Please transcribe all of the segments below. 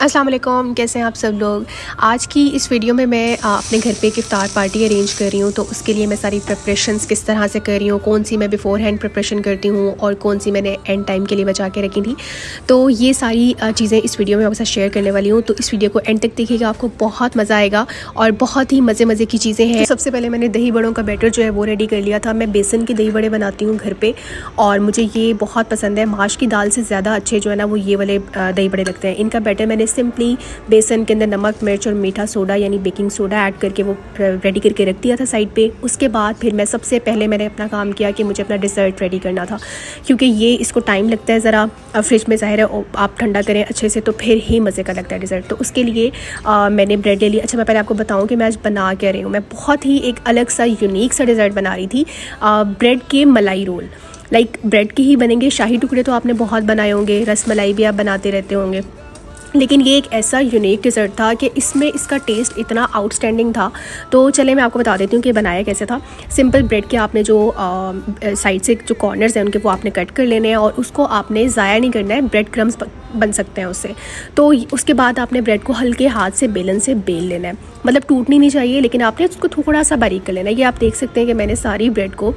अस्सलाम वालेकुम, कैसे हैं आप सब लोग। आज की इस वीडियो में मैं अपने घर पे एक इफ्तार पार्टी अरेंज कर रही हूँ। तो उसके लिए मैं सारी प्रिपरेशंस किस तरह से कर रही हूँ, कौन सी मैं बिफ़ोर हैंड प्रिपरेशन करती हूँ और कौन सी मैंने एंड टाइम के लिए बचा के रखी थी। तो ये सारी चीज़ें इस वीडियो में आपके साथ शेयर करने वाली हूँ। तो इस वीडियो को एंड तक देखिएगा, आपको बहुत मज़ा आएगा और बहुत ही मज़े की चीज़ें हैं। तो सबसे पहले मैंने दही बड़ों का बैटर जो है वो रेडी कर लिया था। मैं बेसन के दही बड़े बनाती हूँ घर पर और मुझे ये बहुत पसंद है। माश की दाल से ज़्यादा अच्छे जो है ना वो ये वाले दही बड़े लगते हैं। इनका बैटर मैंने सिंपली बेसन के अंदर नमक, मिर्च और मीठा सोडा यानी बेकिंग सोडा ऐड करके वो रेडी करके रख दिया था साइड पे। उसके बाद फिर मैं सबसे पहले मैंने अपना काम किया कि मुझे अपना डिज़र्ट रेडी करना था, क्योंकि ये इसको टाइम लगता है ज़रा। फ्रिज में ज़ाहिर है आप ठंडा करें अच्छे से तो फिर ही मज़े का लगता है डिज़र्ट। तो उसके लिए मैंने ब्रेड ले लिया। अच्छा, मैं पहले आपको बताऊँ कि मैं आज बना क्या रही हूँ। मैं बहुत ही एक अलग सा यूनिक सा डिज़र्ट बना रही थी, ब्रेड के मलाई रोल। लाइक ब्रेड के ही बनेंगे। शाही टुकड़े तो आपने बहुत बनाए होंगे, रस मलाई भी आप बनाते रहते होंगे, लेकिन ये एक ऐसा यूनिक डिज़र्ट था कि इसमें इसका टेस्ट इतना आउटस्टैंडिंग था। तो चले मैं आपको बता देती हूँ कि बनाया कैसे था। सिंपल ब्रेड के आपने जो साइड से जो कॉर्नर्स हैं उनके वो आपने कट कर लेने हैं और उसको आपने ज़ाया नहीं करना है। ब्रेड क्रम्स बन सकते हैं उससे। तो उसके बाद आपने ब्रेड को हल्के हाथ से बेलन से बेल लेना है, मतलब टूटनी नहीं चाहिए, लेकिन आपने उसको थोड़ा सा बारीक कर लेना है। ये आप देख सकते हैं कि मैंने सारी ब्रेड को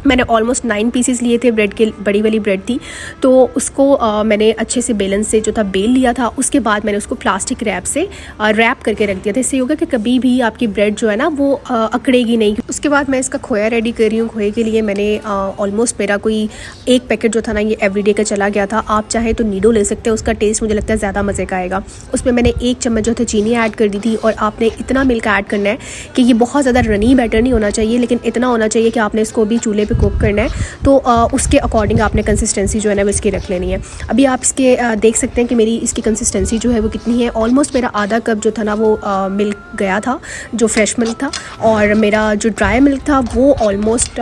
मैंने ऑलमोस्ट 9 पीसेस लिए थे। ब्रेड के बड़ी वाली ब्रेड थी, तो उसको मैंने अच्छे से बेलन से जो था बेल लिया था। उसके बाद मैंने उसको प्लास्टिक रैप से रैप करके रख दिया था। इससे होगा कि कभी भी आपकी ब्रेड जो है ना वो अकड़ेगी नहीं। उसके बाद मैं इसका खोया रेडी कर रही हूँ। खोए के लिए मैंने ऑलमोस्ट मेरा कोई एक पैकेट जो था ना ये एवरीडे का चला गया था। आप चाहे तो नीडो ले सकते हैं, उसका टेस्ट मुझे लगता है ज़्यादा मज़े का आएगा। उसमें मैंने 1 चम्मच जो था चीनी ऐड कर दी थी और आपने इतना मिल्क ऐड करना है कि ये बहुत ज़्यादा रनी बैटर नहीं होना चाहिए, लेकिन इतना होना चाहिए कि आपने इसको भी चूल्हे पर कुक करना है। तो उसके अकॉर्डिंग आपने कंसिस्टेंसी जो है ना वो इसकी रख लेनी है। अभी आप इसके देख सकते हैं कि मेरी इसकी कंसिस्टेंसी जो है वो कितनी है। ऑलमोस्ट मेरा आधा कप जो था ना वो मिल्क गया था, जो फ्रेश मिल्क था, और मेरा जो ड्राई मिल्क था वो ऑलमोस्ट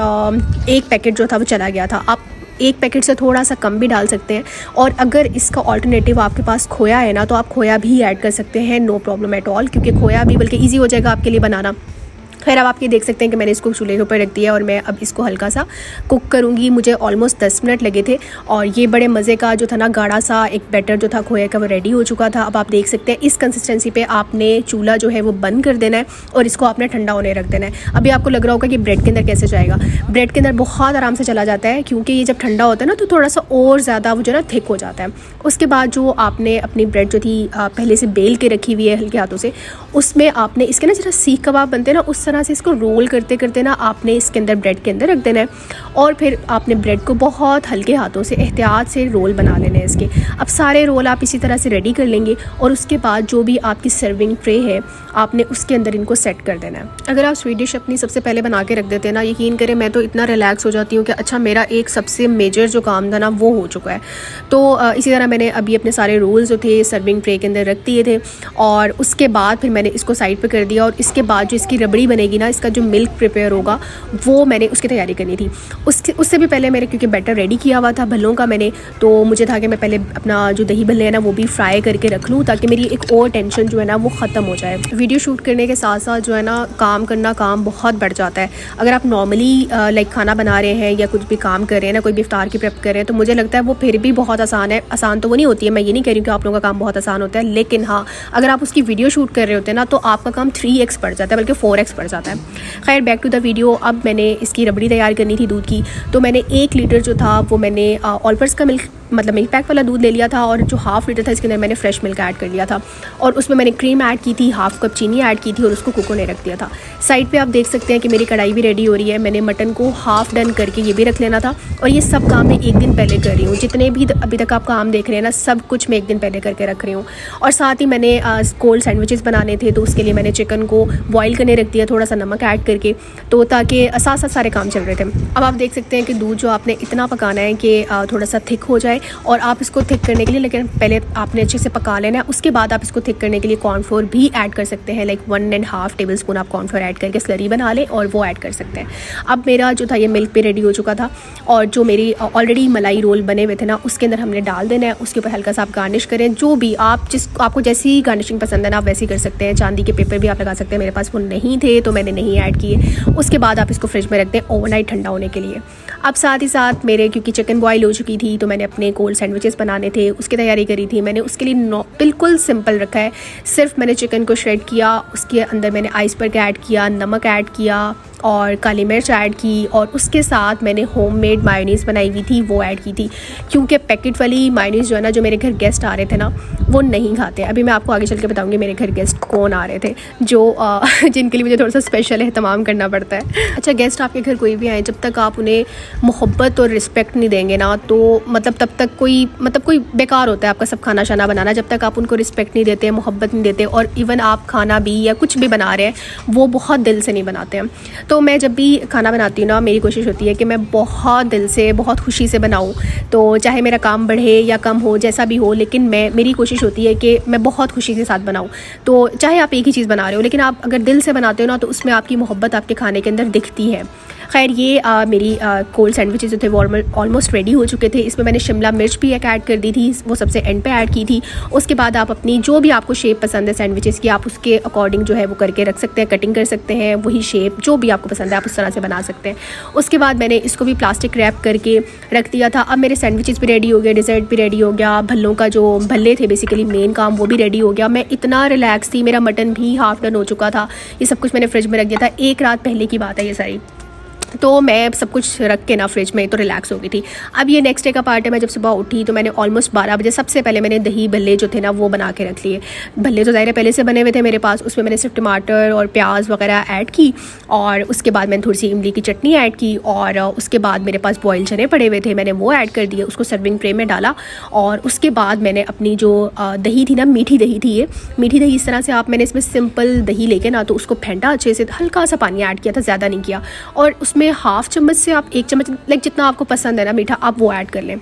1 पैकेट जो था वो चला गया था। आप 1 पैकेट से थोड़ा सा कम भी डाल सकते हैं। और अगर इसका ऑल्टरनेटिव आपके पास खोया है ना तो आप खोया भी ऐड कर सकते हैं, नो प्रॉब्लम एट ऑल, क्योंकि खोया भी बल्कि ईजी हो जाएगा आपके लिए बनाना। खैर, अब आप ये देख सकते हैं कि मैंने इसको चूल्हे के ऊपर रख दिया और मैं अब इसको हल्का सा कुक करूँगी। मुझे ऑलमोस्ट 10 मिनट लगे थे और ये बड़े मज़े का जो था ना गाढ़ा सा एक बैटर जो था खोए का वो रेडी हो चुका था। अब आप देख सकते हैं इस कंसिस्टेंसी पे आपने चूल्हा जो है वो बंद कर देना है और इसको आपने ठंडा होने रख देना है। अभी आपको लग रहा होगा कि ब्रेड के अंदर कैसे जाएगा। ब्रेड के अंदर बहुत आराम से चला जाता है, क्योंकि ये जब ठंडा होता है ना तो थोड़ा सा और ज़्यादा वो जो ना थिक हो जाता है। उसके बाद जो आपने अपनी ब्रेड जो थी पहले से बेल के रखी हुई है हल्के हाथों से, उसमें आपने इसके ना जरा सीख कबाब बनते हैं ना उस तरह से इसको रोल करते करते ना आपने इसके अंदर ब्रेड के अंदर रख देना है और फिर आपने ब्रेड को बहुत हल्के हाथों से एहतियात से रोल बना लेने हैं इसके। अब सारे रोल आप इसी तरह से रेडी कर लेंगे और उसके बाद जो भी आपकी सर्विंग ट्रे है आपने उसके अंदर इनको सेट कर देना है। अगर आप स्वीट डिश अपनी सबसे पहले बना के रख देते हैं ना, यकीन करें मैं तो इतना रिलैक्स हो जाती हूँ कि अच्छा मेरा एक सबसे मेजर जो काम था ना वो हो चुका है। तो इसी तरह मैंने अभी अपने सारे रोल जो थे सर्विंग ट्रे के अंदर रख दिए थे और उसके बाद फिर मैंने इसको साइड पर कर दिया। और इसके बाद जो इसकी रबड़ी बनेगी ना, इसका जो मिल्क प्रिपेयर होगा वो मैंने उसकी तैयारी करनी थी। उससे भी पहले मैंने क्योंकि बैटर रेडी किया हुआ था भल्लों का मैंने, तो मुझे था कि मैं पहले अपना जो दही भल्ले है ना वो भी फ्राई करके रख लूँ ताकि मेरी एक और टेंशन जो है ना वो ख़त्म हो जाए। वीडियो शूट करने के साथ साथ जो है ना काम बहुत बढ़ जाता है। अगर आप नॉर्मली लाइक खाना बना रहे हैं या कुछ भी काम कर रहे हैं ना, कोई भी इफ्तार की प्रेप कर रहे हैं, तो मुझे लगता है वो फिर भी बहुत आसान है। आसान तो वो नहीं होती है, मैं ये नहीं कह रही हूँ कि आप लोगों का काम बहुत आसान होता है, लेकिन हाँ अगर आप उसकी वीडियो शूट कर रहे होते हैं ना तो आपका काम 3x बढ़ जाता है, बल्कि 4x बढ़ जाता है। खैर, बैक टू द वीडियो। अब मैंने इसकी रबड़ी तैयार करनी थी दूध की, तो मैंने 1 लीटर जो था वो मैंने ऑलपर्स का मिल्क मतलब मिल्क पैक वाला दूध ले लिया था और जो हाफ़ लीटर था इसके अंदर मैंने फ्रेश मिल्क ऐड कर लिया था और उसमें मैंने क्रीम ऐड की थी, हाफ़ कप चीनी ऐड की थी और उसको कुक होने रख दिया था। साइड पे आप देख सकते हैं कि मेरी कढ़ाई भी रेडी हो रही है। मैंने मटन को हाफ़ डन करके ये भी रख लेना था और ये सब काम मैं 1 दिन पहले कर रही हूँ। जितने भी अभी तक आप काम देख रहे हैं ना, सब कुछ मैं 1 दिन पहले करके रख रही हूँ। और साथ ही मैंने कोल्ड सैंडविचेस बनाने थे, तो उसके लिए मैंने चिकन को बॉईल करने रख दिया, थोड़ा सा नमक ऐड करके, तो ताकि साथ साथ सारे काम चल रहे थे। अब आप देख सकते हैं कि दूध जो आपने इतना पकाना है कि थोड़ा सा थिक हो जाए, और आप इसको थिक करने के लिए लेकिन पहले आपने अच्छे से पका लेना है। उसके बाद आप इसको थिक करने के लिए कॉर्नफ्लोर भी ऐड कर सकते हैं, लाइक 1.5 टेबल स्पून आप कॉर्नफ्लोर ऐड करके स्लरी बना लें और वो ऐड कर सकते हैं। अब मेरा जो था ये मिल्क भी रेडी हो चुका था, और जो मेरी ऑलरेडी मलाई रोल बने हुए थे ना, उसके अंदर हमने डाल देना है। उसके ऊपर हल्का सा आप गार्निश करें, जो भी आपको जैसी गार्निशिंग पसंद है ना आप वैसी कर सकते हैं। चांदी के पेपर भी आप लगा सकते हैं, मेरे पास वो नहीं थे तो मैंने नहीं ऐड किए। उसके बाद आप इसको फ्रिज में रख दें ओवरनाइट ठंडा होने के लिए। अब साथ ही साथ मेरे क्योंकि चिकन बॉयल हो चुकी थी, तो मैंने अपने कोल्ड सैंडविचेस बनाने थे, उसकी तैयारी करी थी। मैंने उसके लिए बिल्कुल सिंपल रखा है, सिर्फ मैंने चिकन को श्रेड किया, उसके अंदर मैंने आइसबर्ग ऐड किया, नमक ऐड किया और काली मिर्च ऐड की, और उसके साथ मैंने होममेड मायोनीज़ बनाई हुई थी वो ऐड की थी, क्योंकि पैकेट वाली मायोनीज़ जो है ना, जो मेरे घर गेस्ट आ रहे थे ना वो नहीं खाते। अभी मैं आपको आगे चल के बताऊंगी मेरे घर गेस्ट कौन आ रहे थे, जो जिनके लिए मुझे थोड़ा सा स्पेशल एहतमाम करना पड़ता है। अच्छा, गेस्ट आपके घर कोई भी आए, जब तक आप उन्हें मोहब्बत और रिस्पेक्ट नहीं देंगे ना, तो मतलब तब तक कोई बेकार होता है आपका सब खाना शाना बनाना। जब तक आप उनको रिस्पेक्ट नहीं देते, मोहब्बत नहीं देते, और इवन आप खाना भी या कुछ भी बना रहे हैं वो बहुत दिल से नहीं बनाते हैं। तो मैं जब भी खाना बनाती हूँ ना, मेरी कोशिश होती है कि मैं बहुत दिल से, बहुत खुशी से बनाऊँ। तो चाहे मेरा काम बढ़े या कम हो, जैसा भी हो, लेकिन मेरी कोशिश होती है कि मैं बहुत खुशी के साथ बनाऊँ। तो चाहे आप एक ही चीज़ बना रहे हो, लेकिन आप अगर दिल से बनाते हो ना, तो उसमें आपकी मोहब्बत आपके खाने के अंदर दिखती है। खैर, ये मेरी कोल्ड सैंडविचेस जो थे वो ऑलमोस्ट रेडी हो चुके थे। इसमें मैंने शिमला मिर्च भी एक ऐड कर दी थी, वो सबसे एंड पे ऐड की थी। उसके बाद आप अपनी जो भी आपको शेप पसंद है सैंडविचेस की, आप उसके अकॉर्डिंग जो है वो करके रख सकते हैं, कटिंग कर सकते हैं, वही शेप जो भी आपको पसंद है आप उस तरह से बना सकते हैं। उसके बाद मैंने इसको भी प्लास्टिक रैप करके रख दिया था। अब मेरे सैंडविचेस भी रेडी हो गए, डिज़र्ट भी रेडी हो गया, भल्लों का जो भल्ले थे बेसिकली मेन काम वो भी रेडी हो गया। मैं इतना रिलैक्स थी, मेरा मटन भी हाफ डन हो चुका था। ये सब कुछ मैंने फ्रिज में रख दिया था, एक रात पहले की बात है ये सारी। तो मैं सब कुछ रख के ना फ्रिज में तो रिलैक्स हो गई थी। अब ये नेक्स्ट डे का पार्ट है। मैं जब सुबह उठी तो मैंने ऑलमोस्ट 12 बजे सबसे पहले मैंने दही भल्ले जो थे ना वो बना के रख लिए। भल्ले तो ज़ाहिर है पहले से बने हुए थे मेरे पास, उसमें मैंने सिर्फ टमाटर और प्याज वगैरह ऐड की, और उसके बाद मैंने थोड़ी सी इमली की चटनी ऐड की, और उसके बाद मेरे पास बॉयल चने पड़े हुए थे, मैंने वो ऐड कर दिए, उसको सर्विंग ट्रे में डाला। और उसके बाद मैंने अपनी जो दही थी ना, मीठी दही थी, ये मीठी दही इस तरह से मैंने इसमें सिंपल दही लेके ना तो उसको फेंटा अच्छे से, हल्का सा पानी ऐड किया था, ज़्यादा नहीं किया, और उसमें हाफ चम्मच से आप 1 चम्मच लाइक जितना आपको पसंद है ना मीठा आप वो ऐड कर लें।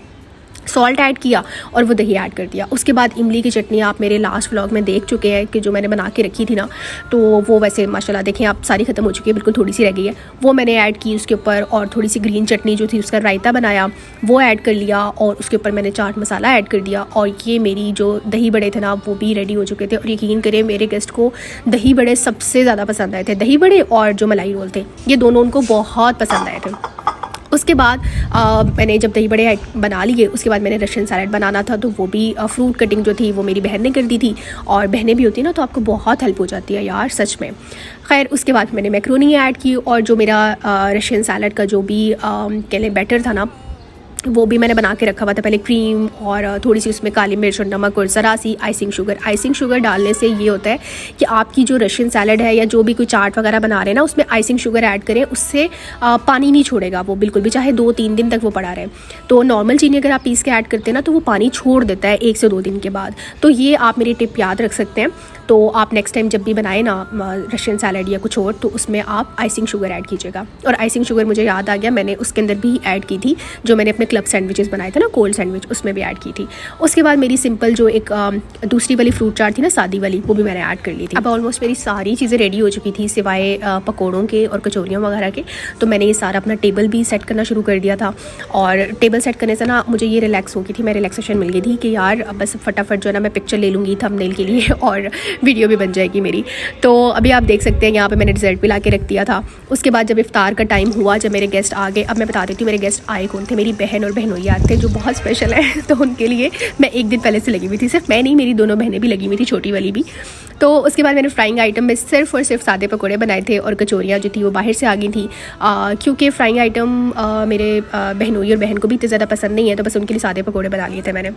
सॉल्ट ऐड किया और वो दही ऐड कर दिया। उसके बाद इमली की चटनी आप मेरे लास्ट व्लॉग में देख चुके हैं कि जो मैंने बना के रखी थी ना, तो वो वैसे माशाल्लाह देखें आप सारी ख़त्म हो चुकी है, बिल्कुल थोड़ी सी रह गई है, वो मैंने ऐड की उसके ऊपर। और थोड़ी सी ग्रीन चटनी जो थी उसका रायता बनाया वो ऐड कर लिया, और उसके ऊपर मैंने चाट मसाला ऐड कर दिया। और ये मेरी जो दही बड़े थे ना वो भी रेडी हो चुके थे। और यकीन करें मेरे गेस्ट को दही बड़े सबसे ज़्यादा पसंद आए थे, दही बड़े और जो मलाई रोल थे ये दोनों उनको बहुत पसंद आए थे। उसके बाद मैंने जब दही बड़े बना लिए, उसके बाद मैंने रशियन सैलड बनाना था, तो वो भी फ्रूट कटिंग जो थी वो मेरी बहन ने कर दी थी। और बहनें भी होती ना तो आपको बहुत हेल्प हो जाती है यार, सच में। खैर, उसके बाद मैंने मैक्रोनी ऐड की, और जो मेरा रशियन सैलड का जो भी कह लें बैटर था ना वो भी मैंने बना के रखा हुआ था। पहले क्रीम और थोड़ी सी उसमें काली मिर्च और नमक और ज़रा सी आइसिंग शुगर। आइसिंग शुगर डालने से ये होता है कि आपकी जो रशियन सैलड है या जो भी कोई चाट वगैरह बना रहे हैं ना उसमें आइसिंग शुगर ऐड करें, उससे पानी नहीं छोड़ेगा वो बिल्कुल भी, चाहे 2-3 दिन तक वो पड़ा रहे। तो नॉर्मल चीनी अगर आप पीस के ऐड करते हैं ना तो वो पानी छोड़ देता है 1 से 2 दिन के बाद। तो ये आप मेरी टिप याद रख सकते हैं। तो आप नेक्स्ट टाइम जब भी बनाए ना रशियन सैलड या कुछ और, तो उसमें आप आइसिंग शुगर ऐड कीजिएगा। और आइसिंग शुगर मुझे याद आ गया, मैंने उसके अंदर भी ऐड की थी जो मैंने अपने क्लब सैंडविचेस बनाए थे ना, कोल्ड सैंडविच, उसमें भी ऐड की थी। उसके बाद मेरी सिंपल जो एक दूसरी वाली फ्रूट चाट थी ना, सादी वाली, वो भी मैंने ऐड कर ली थी। अब ऑलमोस्ट मेरी सारी चीज़ें रेडी हो चुकी थी सिवाय पकौड़ों के और कचौरियों वगैरह के। तो मैंने ये सारा अपना टेबल भी सेट करना शुरू कर दिया था। और टेबल सेट करने से ना मुझे ये रिलैक्स हो गई थी, मैं रिलैक्सेशन मिल गई थी कि यार बस फटाफट जो है ना मैं पिक्चर ले लूँगी थंबनेल के लिए और वीडियो भी बन जाएगी मेरी। तो अभी आप देख सकते हैं यहाँ पे मैंने डिज़र्ट भी ला के रख दिया था। उसके बाद जब इफ्तार का टाइम हुआ, जब मेरे गेस्ट आ गए, अब मैं बता देती हूँ मेरे गेस्ट आए कौन थे। मेरी बहन और बहनोई आते थे जो बहुत स्पेशल है, तो उनके लिए मैं एक दिन पहले से लगी हुई थी। सिर्फ मैं नहीं, मेरी दोनों बहनें भी लगी हुई थी, छोटी वाली भी। तो उसके बाद मैंने फ्राइंग आइटम में सिर्फ और सिर्फ सादे पकौड़े बनाए थे, और कचौरियाँ जो थी वो बाहर से आ गई थी, क्योंकि फ्राइंग आइटम मेरे बहनोई और बहन को भी इतने ज़्यादा पसंद नहीं है, तो बस उनके लिए सादे पकौड़े बना लिए थे मैंने।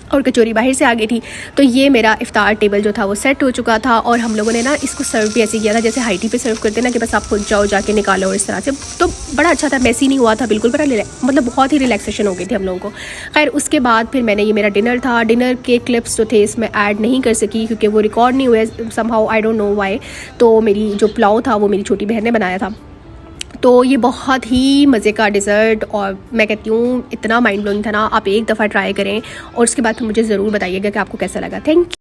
और कचौरी बाहर से आ गई थी। तो ये मेरा इफ्तार टेबल जो था वो सेट हो चुका था और हम लोगों ने ना इसको सर्व भी ऐसे किया था जैसे हाई टी पे सर्व करते ना कि बस आप खुद जाओ जाके निकालो इस तरह से। तो बड़ा अच्छा था, मैसी नहीं हुआ था बिल्कुल, बड़ा मतलब बहुत ही रिलैक्सेशन हो गई थी हम लोगों को। खैर उसके बाद फिर मैंने, ये मेरा डिनर था, डिनर के क्लिप्स जो थे इसमें ऐड नहीं कर सकी क्योंकि वो रिकॉर्ड नहीं हुए somehow, I don't know why. तो मेरी जो पुलाव था वो मेरी छोटी बहन ने बनाया था। तो ये बहुत ही मज़े का डिज़र्ट और मैं कहती हूँ इतना माइंड ब्लोइंग था ना, आप एक दफ़ा ट्राई करें और उसके बाद मुझे ज़रूर बताइएगा कि आपको कैसा लगा। Thank you.